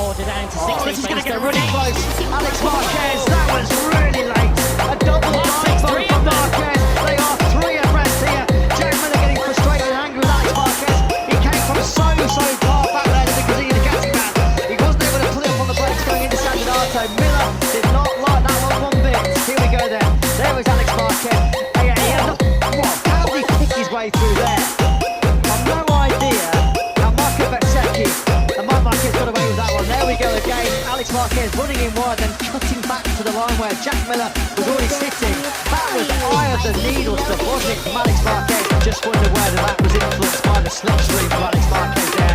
order down into 16. This is going to get really close. Alex Marquez, that was really late. A double dive from Marquez. They are three abreast here. Jack Miller getting frustrated and angry with Alex Marquez. He came from so far back there because he had a gassing man. He wasn't able to pull it up on the brakes going into San Donato. Miller did not like that one bit. Here we go then. There was Alex Marquez. How did he pick his way through there? I've no idea how Marco Bezzecchi and Mark Marquez got away with that one. There we go again. Alex Marquez running in wide, then cutting back to the line where Jack Miller was already sitting. That was eye of the needle stuff, wasn't it, from Alex Marquez? Just wonder whether that was influenced by the slipstream from Alex Marquez there.